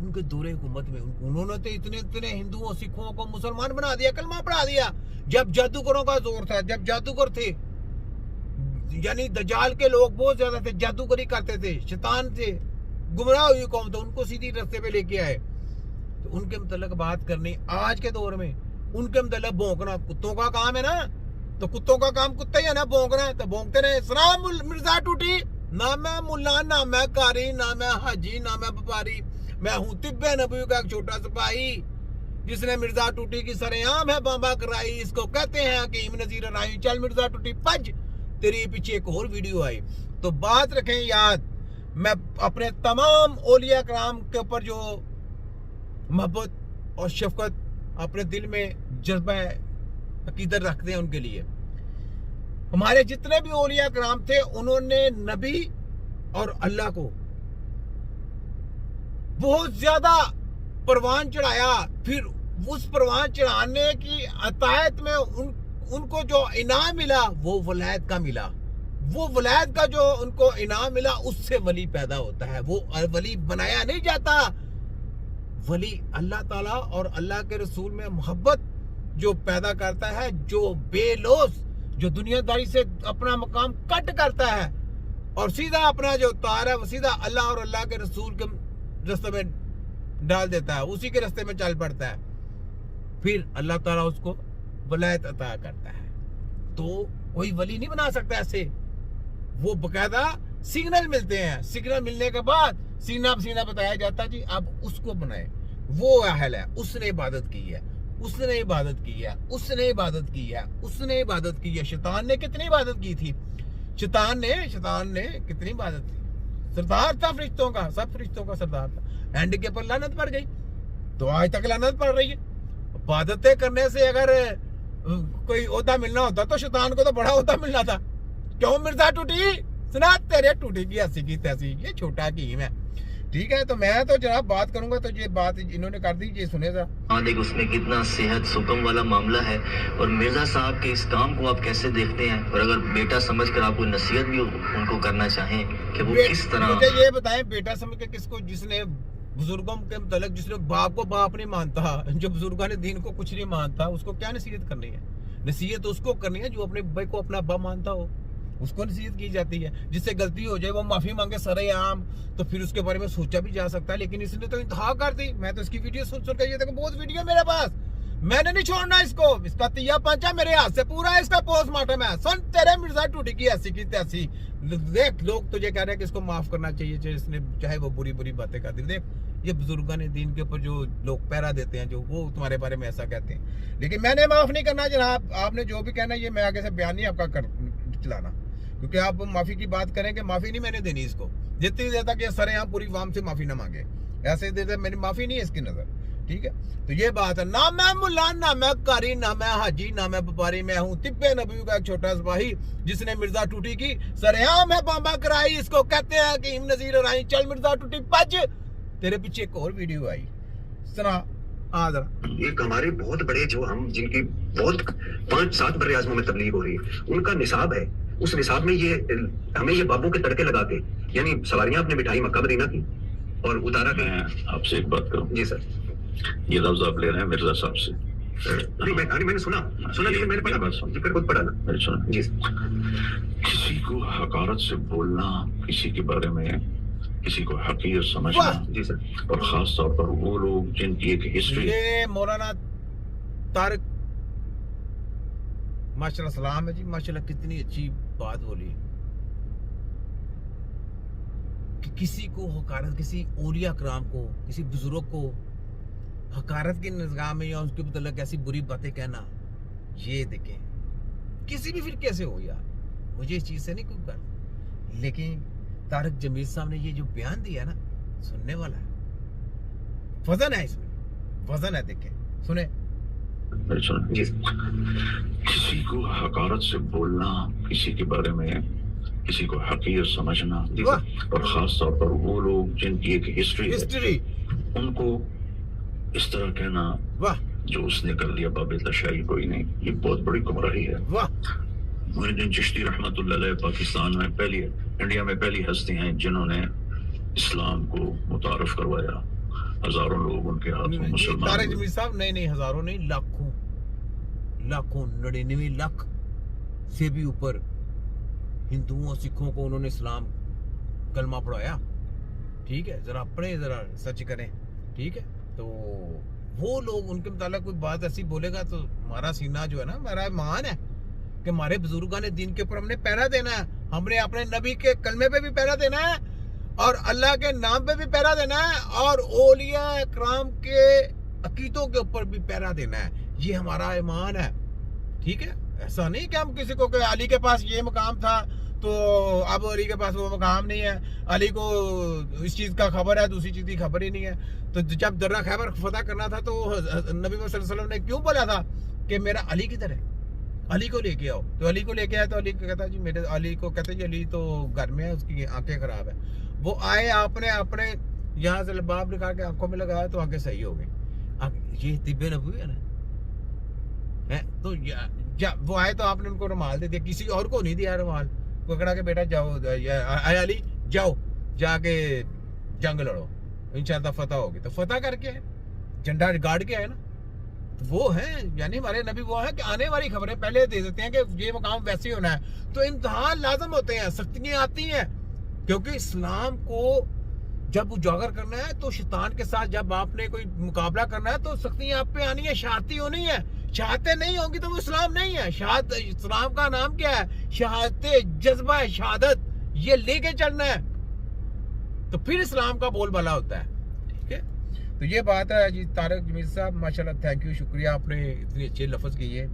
उनके दौरे हुकूमत में उन्होंने तो इतने इतने हिंदुओं सिखों को मुसलमान बना दिया, कलमा पढ़ा दिया। जब जादूगरों का जोर था, जब जादूगर थे, यानी दज्जाल के लोग बहुत ज्यादा थे, जादूगरी करते थे, शैतान थे, गुमराह हुई कौम, तो उनको सीधी रास्ते पे लेके आए। तो उनके मतलब बात करनी आज के दौर में, उनके मतलब भौंकना कुत्तों का काम है ना, तो कुत्तों का काम कुत्ता ही है ना भौंकना, तो भौंकते रहे। सलाम मिर्जा टूटी, ना मैं मुल्ला, ना मैं कारी, ना मैं हाजी, ना मैं व्यापारी, मैं हूं तिब्बे नबी का एक छोटा सिपाही, जिसने मिर्जा टूटी की सरेआम है बाबा कराई, इसको कहते हैं हकीम नजीर राई। चल मिर्जा टूटी पज, तेरे पीछे एक और वीडियो आई। तो बात रखें याद, मैं अपने तमाम औलिया कराम के ऊपर जो मोहब्बत और शफकत अपने दिल में जज्बा अकीदत रखते हैं, उनके लिए हमारे जितने भी औलिया कराम थे, उन्होंने नबी और अल्लाह को बहुत ज्यादा परवान चढ़ाया। फिर उस परवान चढ़ाने की अतायत में उनको जो इनाम मिला वो वलायत का मिला। वो वलायत का जो उनको इनाम मिला, उससे वली पैदा होता है। वो वली बनाया नहीं जाता। वली अल्लाह ताला और अल्लाह के रसूल में मोहब्बत जो पैदा करता है, जो बेलोस, जो दुनियादारी से अपना मकाम कट करता है और सीधा अपना जो तार है वो सीधा अल्लाह और अल्लाह के रसूल के रास्ते में डाल देता है, उसी के रास्ते में चल पड़ता है, फिर अल्लाह ताला उसको वलायत अता करता है। तो कोई वली नहीं बना सकता ऐसे, वो बकायदा सिग्नल मिलते हैं। सिग्नल मिलने के बाद सीना सीना बताया जाता है जी अब उसको बनाए। वो अहल है, उसने इबादत की है, उसने इबादत की है, उसने इबादत की है, उसने इबादत की है। शैतान ने कितनी इबादत की थी? शैतान ने कितनी इबादत की? सरदार था फरिश्तों का, सब फरिश्तों का सरदार था। एंड के पर लानत पड़ गई, तो आज तक लानत पड़ रही है। इबादतें करने से अगर कोई ओहदा मिलना होता तो शैतान को तो बड़ा ओहदा मिलना था। क्यों मिर्जा टूटी? सुना तेरे टूटी की ऐसी की तैसी, ये छोटा हकीम है। ठीक है, तो मैं तो जनाब बात करूंगा, तो ये बात इन्होंने कर दी, ये सुने जरा। हाँ देख, उसमें कितना सेहत सुकम वाला मामला है। और मिर्जा साहब के इस काम को आप कैसे देखते हैं? और अगर बेटा समझ कर आप कोई नसीहत भी उनको करना चाहें कि वो किस तरह, मुझे ये बताएं बेटा समझ के किसको? जिसने बुजुर्गों के मतलब, जिसने बाप को बाप नहीं मानता, जो बुजुर्गों ने दीन को कुछ नहीं मानता, उसको क्या नसीहत करनी है? नसीहत उसको करनी है जो अपने भाई को अपना अब्बा मानता हो, उसको नसीहत की जाती है। जिससे गलती हो जाए वो माफी मांगे सरेआम, तो फिर उसके बारे में सोचा भी जा सकता है। लेकिन इसने तो इंतहा कर दी। मैं तो इसकी वीडियो सुन कर, ये देखो बहुत वीडियो मेरे पास, मैंने नहीं छोड़ना इसको। इसका तिया पंचा मेरे हाथ से पूरा इसका पोस्टमार्टम है। सुन तेरे मिर्जा टूटी की ऐसी की तैसी। देख लोग तुझे कह रहे हैं कि इसको माफ करना चाहिए, इसने चाहे वो बुरी बुरी बातें कर दी। देख ये बुजुर्गों ने दीन के ऊपर जो लोग पहरा देते हैं, जो वो तुम्हारे बारे में ऐसा कहते हैं। लेकिन मैंने माफ नहीं करना जनाब। आपने जो भी कहना, ये मैं आगे से बयान नहीं आपका चलाना, क्योंकि आप माफी की बात करेंगे, माफी नहीं मैंने देनी इसको। जितनी देर तक ये सरे यहाँ पूरी वाम से माफी ना मांगे, ऐसे देर तक मेरी माफी नहीं है इसकी नजर। ठीक है, तो ये बात है। ना मैं मुल्ला, ना मैं कारी, ना मैं हाजी, ना मैं व्यापारी, मैं हूँ तिब्बे नबी का एक छोटा सिपाही, जिसने मिर्जा टूटी की सरेआम है बाबा कराई, इसको कहते हैं हकीम नजीर राई। चल मिर्जा टूटी पज, तेरे पीछे एक और वीडियो आई, सुना आ जरा। एक हमारे बहुत बड़े, जो हम जिनकी बहुत 5-7 बड़े आजमों में तबलीग हो रही है, उनका निसाब है। उस निसाब में ये हमें ये बाबू के तड़के लगा के, यानी सवारियां आपने बिठाई मक्का मदीना की और उतारा के। मैं आपसे एक बात करूं? जी सर। ये लफ्ज आप ले रहे हैं मिर्जा साहब से? नहीं, मैंने सुना, लेकिन मैंने पढ़ा, फिर खुद पढ़ा ना। सुना जी। किसी को हकारत से बोलना, किसी के बारे में किसी को हकीर समझना, जी सर, और खास तौर पर वो लोग जिनकी एक हिस्ट्री। ये मौलाना तारिक माशाल्लाह सलाम है जी, माशाल्लाह कितनी अच्छी बात बोली कि किसी को हकारत, किसी औलिया कराम को, किसी बुजुर्ग को हकारत की निगाह में या उसके मतलब ऐसी बुरी बातें कहना। ये देखें किसी भी फिरके से हो यार, मुझे इस चीज से नहीं कोई कर, लेकिन तारिक जमील साहब ने ये जो बयान दिया ना, सुनने वाला है, वजन है इसमें, वजन है। देखें सुने। जी। किसी को हकारत से बोलना, किसी के बारे में किसी को हकीर समझना, और खास तौर पर वो लोग जिनकी एक हिस्ट्री, उनको इस तरह कहना, वाह, जो उसने कर लिया बाबे तशाई कोई नहीं, ये बहुत बड़ी गुमराही है। वाह। मोइनुद्दीन चिश्ती रहमतुल्लाह अलैह पाकिस्तान में इंडिया में पहली हस्ती हैं जिन्होंने इस्लाम को मुतारफ करवाया। हजारों लोग उनके हाथों मुसलमान तारिक हुए। जमीर साहब, नहीं हजारों नहीं, लाखों 99 लाख से भी ऊपर हिंदुओं और सिखों को उन्होंने इस्लाम कलमा पढ़ाया। ठीक है, जरा पढ़े, जरा सच करें। ठीक है, तो वो लोग उनके मुताबिक कोई बात ऐसी बोलेगा तो हमारा सीना जो है ना, हमारा ईमान है कि हमारे बुजुर्गों ने दीन के ऊपर हमने पहरा देना है, हमने अपने नबी के कलमे पे भी पहरा देना है और अल्लाह के नाम पे भी पहरा देना है और औलिया इकराम के अकीदों के ऊपर भी पहरा देना है। ये हमारा ईमान है। ठीक है, ऐसा नहीं कि हम किसी को कि अली के पास ये मकाम था तो अब अली के पास वो मकाम नहीं है, अली को इस चीज़ का खबर है, दूसरी चीज़ की खबर ही नहीं है। तो जब दर्रा खैबर फतह करना था तो नबी सल्लल्लाहु अलैहि वसल्लम ने क्यों बोला था कि मेरा अली किधर है, अली को लेके आओ। तो अली को लेके आया तो अली को कहता जी मेरे अली को कहते जी अली तो घर में है, उसकी आंखें खराब है। वो आए, आपने अपने यहाँ से लबाब निकाल के आंखों में लगाया तो आंखें सही हो गई। अब ये तिब्बे नबवी है ना, है तो वो आए तो आपने उनको रुमाल दे दिया, किसी और को नहीं दिया रुमाल, पकड़ा के बेटा जाओ आए अली जाओ जाके जंग लड़ो, इंशाअल्लाह फतह होगी। तो फतह करके झंडा गाड़ के आए ना, तो वो है यानी हमारे नबी वो है कि आने वाली खबरें पहले दे देते हैं कि ये मकाम वैसे ही होना है। तो इम्तिहान लाजम होते हैं, सख्तियां आती हैं, क्योंकि इस्लाम को जब उजागर करना है तो शैतान के साथ जब आपने कोई मुकाबला करना है तो सख्तियां आप पे आनी है, शहादती होनी है। शहादतें नहीं होंगी तो वो इस्लाम नहीं है। इस्लाम का नाम क्या है? शहादत, जज्बा है शहादत, ये लेके चलना है तो फिर इस्लाम का बोलबाला होता है। ठीक है, तो ये बात है जी। तारिक जमीर साहब माशाल्लाह, थैंक यू, शुक्रिया, आपने इतने अच्छे लफ्ज किए।